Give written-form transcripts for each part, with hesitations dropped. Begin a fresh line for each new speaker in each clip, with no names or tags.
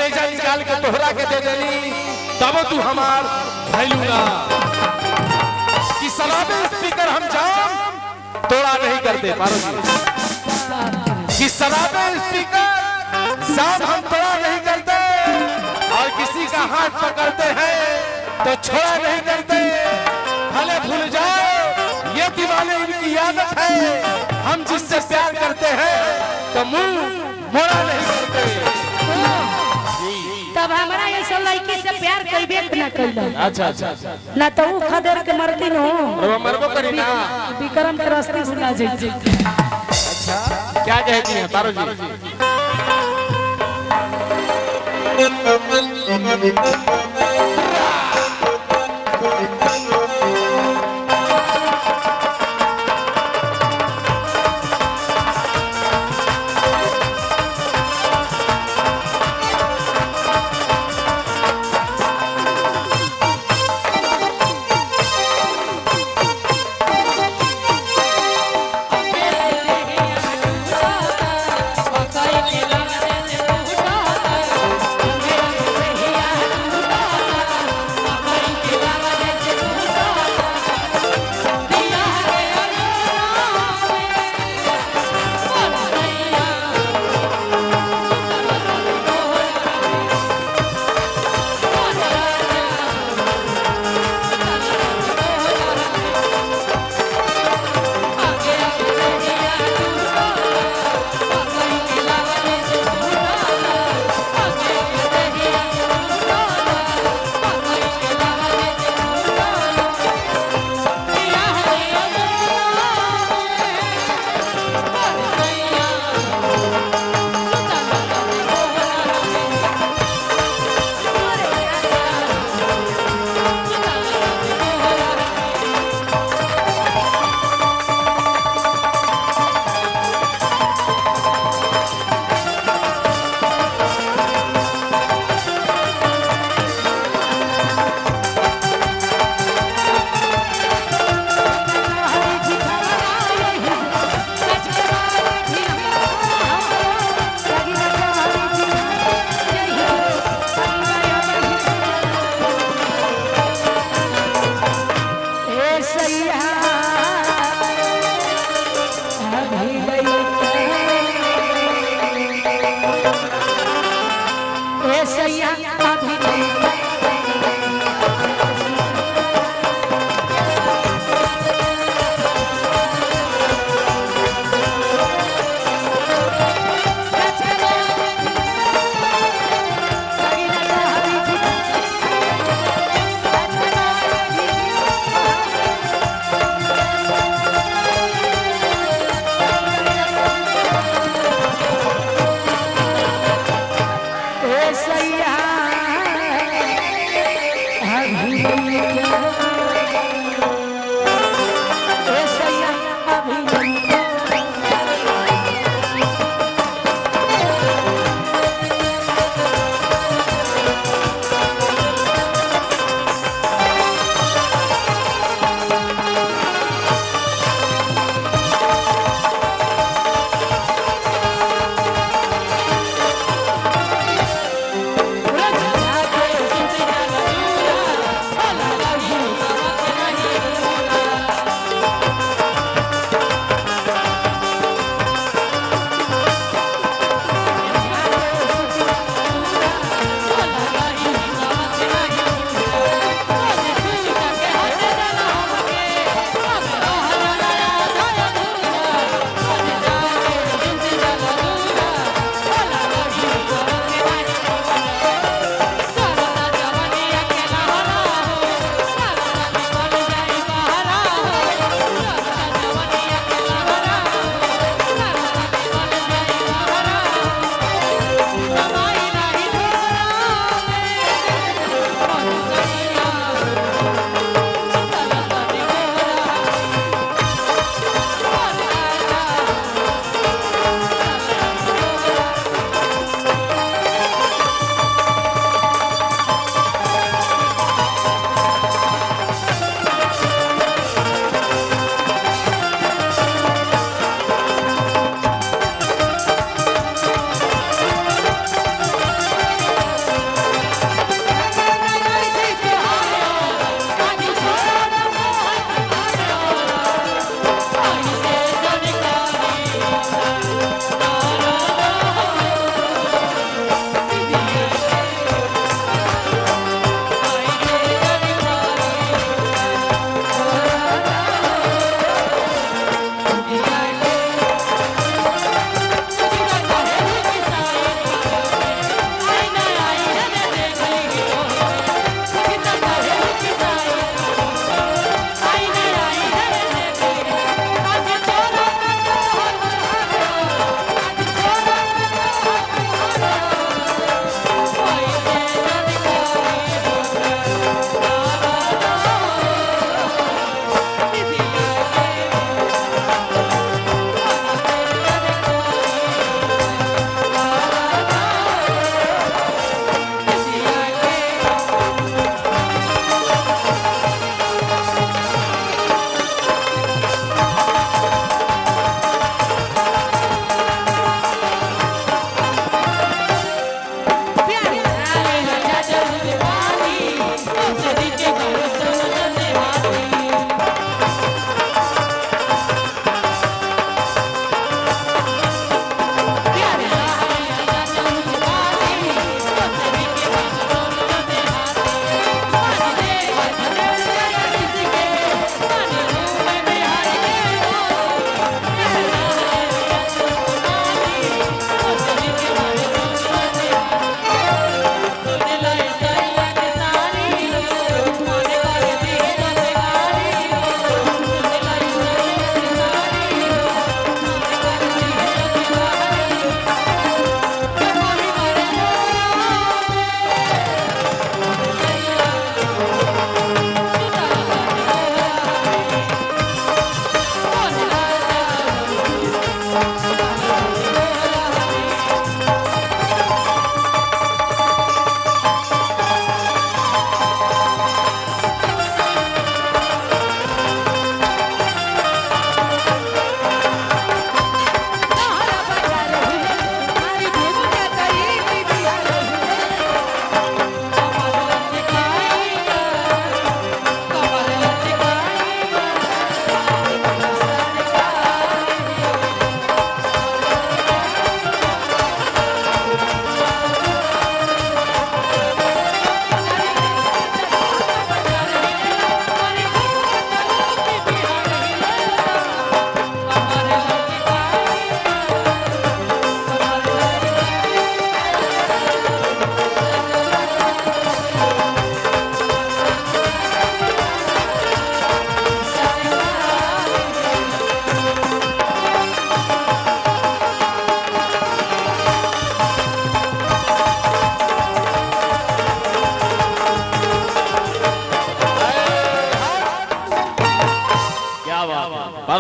कलेजा निकाल के तोहरा के दे देनी तब तू हमार भैलूना कि शराबे स्पीकर हम जाम तोड़ा नहीं करते पारो जी कि शराबे स्पीकर जाम हम तोड़ा नहीं करते और किसी का हाथ पकड़ते हैं तो छोड़ा नहीं करते भले भूल जाओ ये दीवाने इनकी आदत है हम जिससे प्यार करते हैं तो मुंह मोड़ा नहीं करते
तब हमारा ऐसा लड़की से प्यार करबे ना कैला।
अच्छा अच्छा
ना तो वो खदेर के मरती न हो
और मरबो करी ना
विक्रम के रास्ते भुला जाई।
अच्छा क्या कहती हैं तारो जी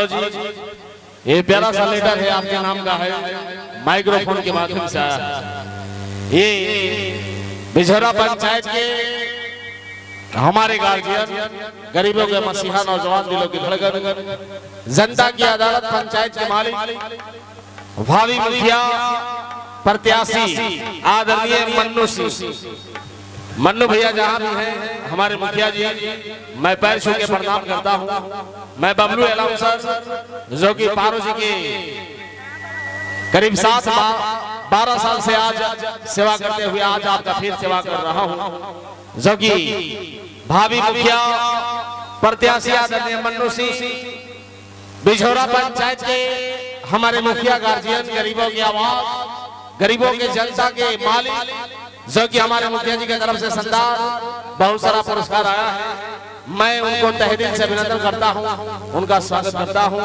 पारो जी, ये प्यारा सा लेटर है आपके नाम का है, माइक्रोफोन के माध्यम से आया है। ये बिझौरा पंचायत के हमारे गार्जियन, गरीबों के मसीहा, नौजवान दिलों की धड़कन, जनता की अदालत पंचायत के मालिक, भावी मुखिया प्रत्याशी आदरणीय मन्नू सिंह, मन्नू भैया जहां भी हैं, हमारे मुखिया जी, मैं पैर छू के प्रणाम करता हूं। मैं बबलू अलाउंसर, जो कि पारो जी के करीब 7-12 साल से आज सेवा करते हुए आज आपका फिर सेवा कर रहा हूं, जो कि भावी मुखिया प्रत्याशी आदरणीय मन्नू सिंह, बिझौरा पंचायत के हमारे मुखिया गार्जियन, गरीबों की आवाज, गरीबों के जनता के मालिक, जो कि हमारे मुखिया जी की तरफ से संदार बहुत सारा पुरस्कार आया है। मैं उनको तहे दिल से अभिनंदन करता हूं, उनका स्वागत करता हूं।